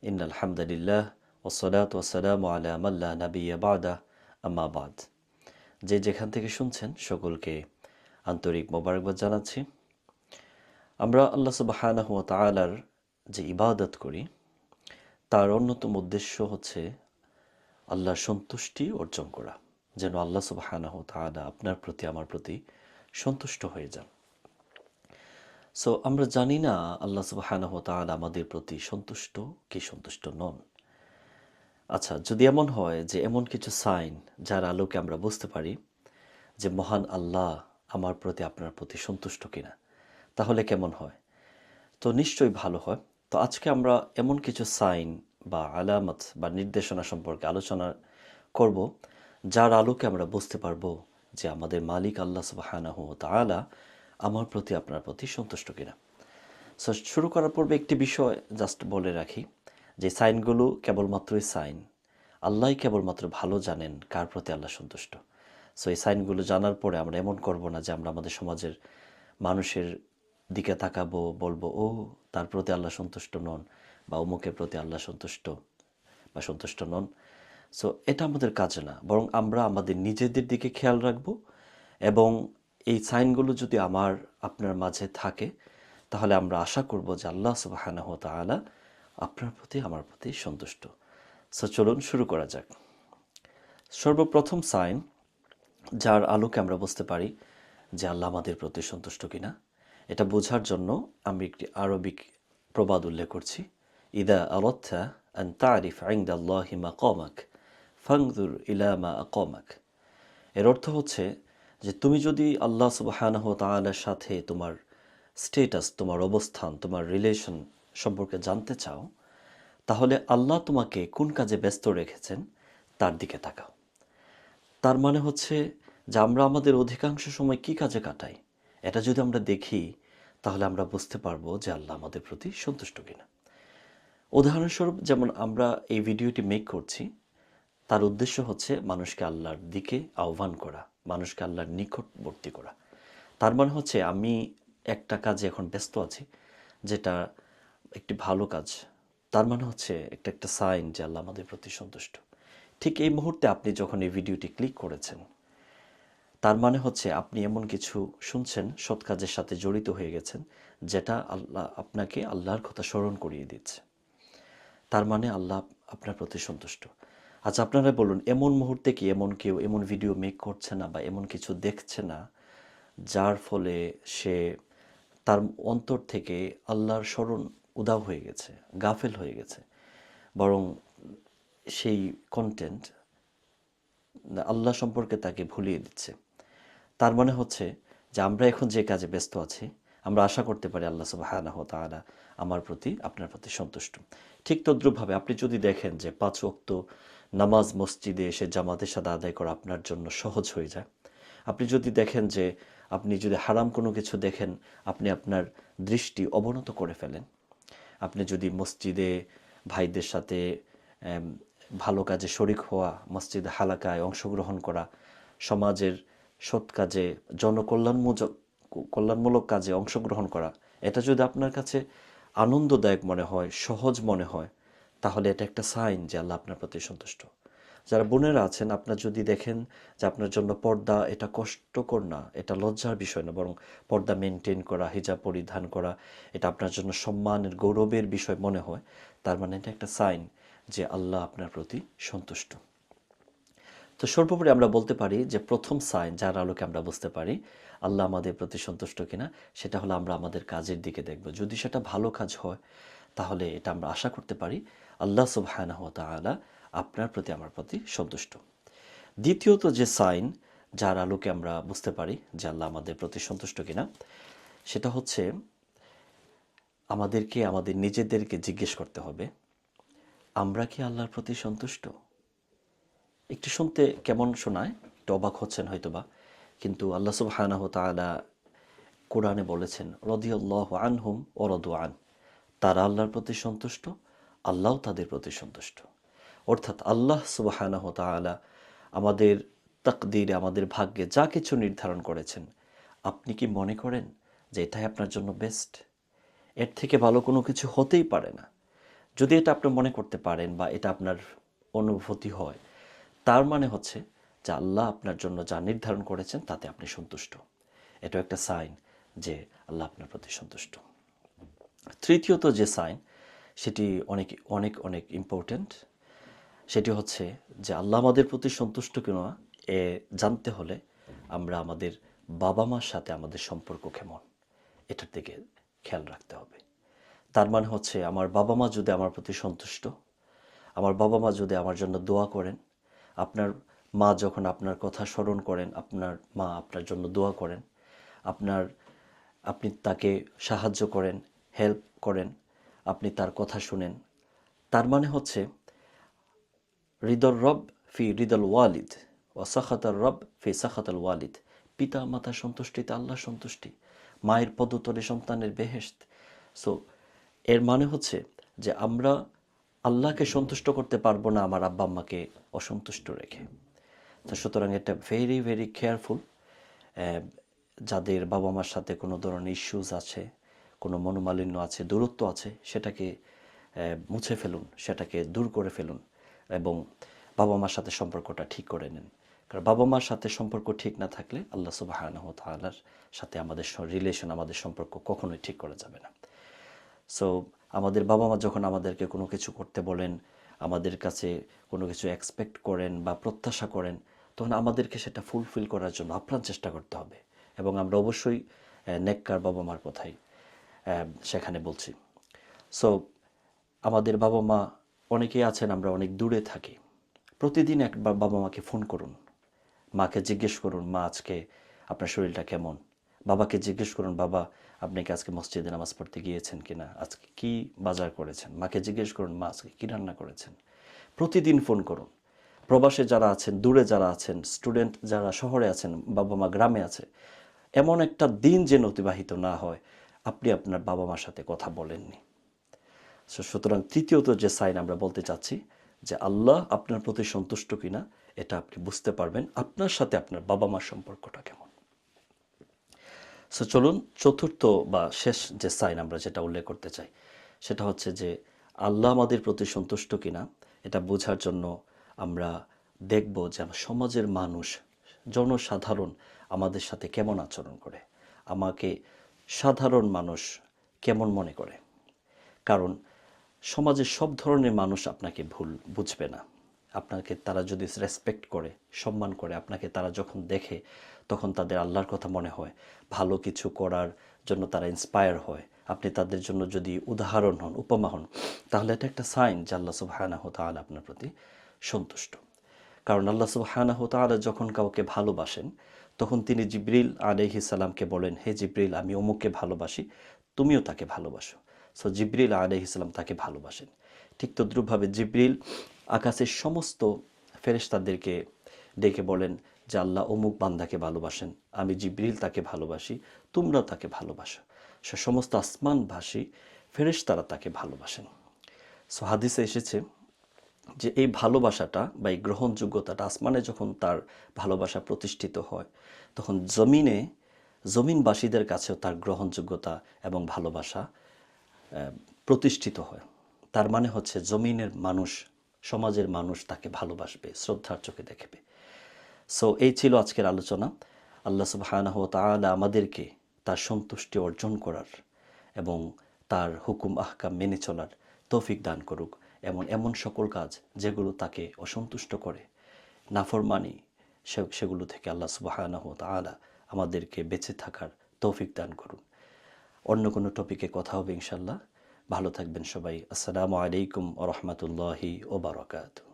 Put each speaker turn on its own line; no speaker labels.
ইন্নাল হামদুলিল্লাহ ওয়াসসালাতু ওয়াসসালামু আলা মান লা নাবিয়্যা বা'দা আম্মা বা'দ। যে যেখান থেকে শুনছেন সকলকে আন্তরিক মোবারকবাদ জানাচ্ছি। আমরা আল্লাহ সুবহানাহু ওয়া তাআলার যে ইবাদত করি তার অন্যতম উদ্দেশ্য হচ্ছে আল্লাহর সন্তুষ্টি অর্জন করা, যেন আল্লাহ সুবহানাহু ওয়া তাআলা আপনার প্রতি আমার প্রতি সন্তুষ্ট হয়ে যান। সো আমরা জানি না আল্লাহ সুবহানাহু ওয়া তাআলা আমাদের প্রতি সন্তুষ্ট কি সন্তুষ্ট নন। আচ্ছা, যদি এমন হয় যে এমন কিছু সাইন যার আলোকে আমরা বুঝতে পারি যে মহান আল্লাহ আমার প্রতি আপনার প্রতি সন্তুষ্ট কিনা, তাহলে কেমন হয়? তো নিশ্চয়ই ভালো হয়। তো আজকে আমরা এমন কিছু সাইন বা আলামত বা নির্দেশনা সম্পর্কে আলোচনা করব, যার আলোকে আমরা বুঝতে পারবো যে আমাদের মালিক আল্লাহ সুবহানাহু ওয়া তাআলা আমার প্রতি আপনার প্রতি সন্তুষ্ট কিনা। সো শুরু করার পূর্বে একটি বিষয় জাস্ট বলে রাখি যে সাইনগুলো কেবলমাত্রই সাইন। আল্লাহই কেবলমাত্র ভালো জানেন কার প্রতি আল্লাহ সন্তুষ্ট। সো এই সাইনগুলো জানার পরে আমরা এমন করব না যে আমরা আমাদের সমাজের মানুষের দিকে তাকাবো, বলবো ও তার প্রতি আল্লাহ সন্তুষ্ট নন, বা অমুকের প্রতি আল্লাহ সন্তুষ্ট বা সন্তুষ্ট নন। সো এটা আমাদের কাজ না, বরং আমরা আমাদের নিজেদের দিকে খেয়াল রাখব, এবং এই সাইনগুলো যদি আপনার মাঝে থাকে তাহলে আমরা আশা করব যে আল্লাহ সুবহানাহু ওয়া তাআলা আপনার প্রতি আমার প্রতি সন্তুষ্ট। সো চলুন শুরু করা যাক। সর্বপ্রথম সাইন যার আলোকে আমরা বুঝতে পারি যে আল্লাহ আমাদের প্রতি সন্তুষ্ট কিনা, এটা বোঝার জন্য আমি একটি আরবিক প্রবাদ উল্লেখ করছি। ইদা আরাদতা আন তারিফ ইনদা আল্লাহি মাকামাক ফানজুর ইলা মা আকামাক। এর অর্থ হচ্ছে যে তুমি যদি আল্লাহ সুবহানাহু ওয়া তাআলার সাথে তোমার স্ট্যাটাস, তোমার অবস্থান, তোমার রিলেশন সম্পর্কে জানতে চাও, তাহলে আল্লাহ তোমাকে কোন কাজে ব্যস্ত রেখেছেন তার দিকে তাকাও। তার মানে হচ্ছে যে আমরা আমাদের অধিকাংশ সময় কি কাজে কাটাই, এটা যদি আমরা দেখি তাহলে আমরা বুঝতে পারবো যে আল্লাহ আমাদের প্রতি সন্তুষ্ট কিনা। উদাহরণস্বরূপ, যেমন আমরা এই ভিডিওটি মেক করছি, তার উদ্দেশ্য হচ্ছে মানুষকে আল্লাহর দিকে আহ্বান করা, মানুষকে আল্লাহর নিকটবর্তী করা। তার মানে হচ্ছে আমি একটা কাজে এখন ব্যস্ত আছি, যেটা একটি ভালো কাজ। তার মানে হচ্ছে একটা সাইন যে আল্লাহ আমাদের প্রতি সন্তুষ্ট। ঠিক এই মুহূর্তে আপনি যখন এই ভিডিওটি ক্লিক করেছেন, তার মানে হচ্ছে আপনি এমন কিছু শুনছেন, সৎ কাজের সাথে জড়িত হয়ে গেছেন, যেটা আপনাকে আল্লাহর কথা স্মরণ করিয়ে দিচ্ছে। তার মানে আল্লাহ আপনার প্রতি সন্তুষ্ট। আচ্ছা, আপনারা বলুন, এমন মুহূর্তে কি এমন কেউ এমন ভিডিও মেক করছে না বা এমন কিছু দেখছে না যার ফলে সে তার অন্তর থেকে আল্লাহর স্মরণ উধাও হয়ে গেছে, গাফেল হয়ে গেছে, বরং সেই কন্টেন্ট আল্লাহ সম্পর্কে তাকে ভুলিয়ে দিচ্ছে। তার মানে হচ্ছে যে আমরা এখন যে কাজে ব্যস্ত আছি, আমরা আশা করতে পারি আল্লাহ সুবহানাহু ওয়া তাআলা আমার প্রতি আপনার প্রতি সন্তুষ্ট। ঠিক তদ্রূপভাবে আপনি যদি দেখেন যে 5 ওয়াক্ত নামাজ মসজিদে এসে জামাতের সাথে আদায় করা আপনার জন্য সহজ হয়ে যায়, আপনি যদি দেখেন যে আপনি যদি হারাম কোনো কিছু দেখেন, আপনি আপনার দৃষ্টি অবনত করে ফেলেন, আপনি যদি মসজিদে ভাইদের সাথে ভালো কাজে শরিক হওয়া, মসজিদে হালাকায় অংশগ্রহণ করা, সমাজের সৎ কাজে, কল্যাণমূলক কাজে অংশগ্রহণ করা, এটা যদি আপনার কাছে আনন্দদায়ক মনে হয়, সহজ মনে হয়, তাহলে এটা একটা সাইন যে আল্লাহ আপনার প্রতি সন্তুষ্ট। যারা বোনেরা আছেন, আপনার যদি দেখেন যে আপনার জন্য পর্দা এটা কষ্টকর না, এটা লজ্জার বিষয় না, বরং পর্দা মেনটেন করা, হিজাব পরিধান করা এটা আপনার জন্য সম্মানের, গৌরবের বিষয় মনে হয়, তার মানে এটা একটা সাইন যে আল্লাহ আপনার প্রতি সন্তুষ্ট। তো সর্বোপরি আমরা বলতে পারি যে প্রথম সাইন যার আলোকে আমরা বুঝতে পারি আল্লাহ আমাদের প্রতি সন্তুষ্ট কিনা, সেটা হলো আমরা আমাদের কাজের দিকে দেখব। যদি সেটা ভালো কাজ হয় তাহলে এটা আমরা আশা করতে পারি আল্লাহ সুবহানাহু ওয়া তাআলা আপনার প্রতি আমার প্রতি সন্তুষ্ট। দ্বিতীয়ত যে সাইন যার আলোকে আমরা বুঝতে পারি যে আল্লাহ আমাদের প্রতি সন্তুষ্ট কিনা, সেটা হচ্ছে আমাদের নিজেদেরকে জিজ্ঞেস করতে হবে, আমরা কি আল্লাহর প্রতি সন্তুষ্ট? একটু শুনতে কেমন শোনায়, একটু অবাক হচ্ছেন হয়তোবা, কিন্তু আল্লাহ সুবহানাহু ওয়া তাআলা কোরআনে বলেছেন রাদিয়াল্লাহু আনহুম ওয়া রাদু আন, তারা আল্লাহর প্রতি সন্তুষ্ট, আল্লাহও তাদের প্রতি সন্তুষ্ট। অর্থাৎ আল্লাহ সুবহানাহু ওয়া তাআলা আমাদের তাকদীরে, আমাদের ভাগ্যে যা কিছু নির্ধারণ করেছেন, আপনি কি মনে করেন যে এটাই আপনার জন্য বেস্ট? এর থেকে ভালো কোনো কিছু হতেই পারে না। যদি এটা আপনি মনে করতে পারেন বা এটা আপনার অনুভূতি হয়, তার মানে হচ্ছে যে আল্লাহ আপনার জন্য যা নির্ধারণ করেছেন তাতে আপনি সন্তুষ্ট। এটাও একটা সাইন যে আল্লাহ আপনার প্রতি সন্তুষ্ট। তৃতীয়ত যে সাইন, সেটি অনেক অনেক অনেক ইম্পর্ট্যান্ট। সেটি হচ্ছে যে আল্লাহ আমাদের প্রতি সন্তুষ্ট কিনা এ জানতে হলে আমরা আমাদের বাবা মার সাথে আমাদের সম্পর্ক কেমন এটার দিকে খেয়াল রাখতে হবে। তার মানে হচ্ছে আমার বাবা মা যদি আমার প্রতি সন্তুষ্ট, আমার বাবা মা যদি আমার জন্য দোয়া করেন, আপনার মা যখন আপনার কথা স্মরণ করেন, আপনার মা আপনার জন্য দোয়া করেন, আপনি তাকে সাহায্য করেন, হেল্প করেন, আপনি তার কথা শুনেন, তার মানে হচ্ছে রিদর রব ফি রিদল ওয়ালিদ ও সাখাতার রব ফি সাখাতাল ওয়ালিদ। পিতা মাতার সন্তুষ্টিতে আল্লাহর সন্তুষ্টি, মায়ের পদতলে সন্তানের বেহেশত। সো এর মানে হচ্ছে যে আমরা আল্লাহকে সন্তুষ্ট করতে পারবো না আমার আব্বা আম্মাকে অসন্তুষ্ট রেখে। তো সুতরাং এটা ভেরি ভেরি কেয়ারফুল। যাদের বাবা মার সাথে কোনো ধরনের ইস্যুস আছে, কোনো মনোমালিন্য আছে, দূরত্ব আছে, সেটাকে মুছে ফেলুন, সেটাকে দূর করে ফেলুন এবং বাবা মার সাথে সম্পর্কটা ঠিক করে নেন। কারণ বাবা মার সাথে সম্পর্ক ঠিক না থাকলে আল্লাহ সুবহানাহু ওয়া তাআলার সাথে আমাদের রিলেশন, আমাদের সম্পর্ক কখনোই ঠিক করা যাবে না। সো আমাদের বাবা মা যখন আমাদেরকে কোনো কিছু করতে বলেন, আমাদের কাছে কোনো কিছু এক্সপেক্ট করেন বা প্রত্যাশা করেন, তখন আমাদেরকে সেটা ফুলফিল করার জন্য আপ্রাণ চেষ্টা করতে হবে। এবং আমরা অবশ্যই নেককার বাবা মার কথাই সেখানে বলছি। সো আমাদের বাবা মা অনেকেই আছেন, আমরা অনেক দূরে থাকি। প্রতিদিন একবার বাবা মাকে ফোন করুন, মাকে জিজ্ঞেস করুন, মা আজকে আপনার শরীরটা কেমন। বাবাকে জিজ্ঞেস করুন, বাবা আপনি কি আজকে মসজিদে নামাজ পড়তে গিয়েছেন কিনা, আজকে কি বাজার করেছেন। মাকে জিজ্ঞেস করুন, মা আজকে কী রান্না করেছেন। প্রতিদিন ফোন করুন। প্রবাসে যারা আছেন, দূরে যারা আছেন, স্টুডেন্ট যারা শহরে আছেন, বাবা মা গ্রামে আছে, এমন একটা দিন যেন অতিবাহিত না হয় আপনি আপনার বাবা মার সাথে কথা বলেননি। সুতরাং তৃতীয়ত যে সাইন আমরা বলতে চাচ্ছি যে আল্লাহ আপনার প্রতি সন্তুষ্ট কিনা এটা আপনি বুঝতে পারবেন আপনার সাথে আপনার বাবা মার সম্পর্কটা কেমন। চলুন চতুর্থ বা শেষ যে সাইন আমরা যেটা উল্লেখ করতে চাই, সেটা হচ্ছে যে আল্লাহ আমাদের প্রতি সন্তুষ্ট কিনা এটা বোঝার জন্য আমরা দেখব যে সমাজের মানুষ, জনসাধারণ আমাদের সাথে কেমন আচরণ করে, আমাকে সাধারণ মানুষ কেমন মনে করে। কারণ সমাজের সব ধরনের মানুষ আপনাকে ভুল বুঝবে না। আপনাকে তারা যদি রেসপেক্ট করে, সম্মান করে, আপনাকে তারা যখন দেখে তখন তাদের আল্লাহর কথা মনে হয়, ভালো কিছু করার জন্য তারা ইন্সপায়ার হয়। আপনি তাদের জন্য যদি উদাহরণ হন, উপমা হন, তাহলে এটা একটা সাইন যে আল্লাহ সুবহানাহু ওয়া তাআলা আপনার প্রতি সন্তুষ্ট। কারণ আল্লাহ সুবহানাহু ওয়া তাআলা যখন কাউকে ভালোবাসেন তখন তিনি জিবরিল আলাইহিস সালামকে বলেন, হে জিবরিল আমি অমুককে ভালোবাসি, তুমিও তাকে ভালোবাসো। সো জিবরিল আলাইহিস সালাম তাকে ভালোবাসেন। ঠিক তদ্রূপভাবে জিবরিল আকাশের সমস্ত ফেরেশতাদেরকে ডেকে বলেন যে আল্লাহ অমুক বান্দাকে ভালোবাসেন, আমি জিবরিল তাকে ভালোবাসি, তোমরাও তাকে ভালোবাসো। সে সমস্ত আসমানভাসী ফেরেশতারা তাকে ভালোবাসেন। সো হাদিসে এসেছে যে এই ভালোবাসাটা বা এই গ্রহণযোগ্যতাটা আসমানে যখন তার ভালোবাসা প্রতিষ্ঠিত হয় তখন জমিনবাসীদের কাছেও তার গ্রহণযোগ্যতা এবং ভালোবাসা প্রতিষ্ঠিত হয়। তার মানে হচ্ছে জমিনের মানুষ, সমাজের মানুষ তাকে ভালোবাসবে, শ্রদ্ধার চোখে দেখবে। সো এই ছিল আজকের আলোচনা। আল্লাহ সুবহানাহু ওয়া তাআলা আমাদেরকে তার সন্তুষ্টি অর্জন করার এবং তার হুকুম আহকাম মেনে চলার তৌফিক দান করুক। এমন সকল কাজ যেগুলো তাকে অসন্তুষ্ট করে, নাফরমানি, সেগুলো থেকে আল্লাহ সুবহানাহু ওয়া তাআলা আমাদেরকে বেঁচে থাকার তৌফিক দান করুন। অন্য কোনো টপিকে কথা হবে ইনশাল্লাহ। ভালো থাকবেন সবাই। আসসালামু আলাইকুম ওয়া রাহমাতুল্লাহি ওয়া বারাকাতুহু।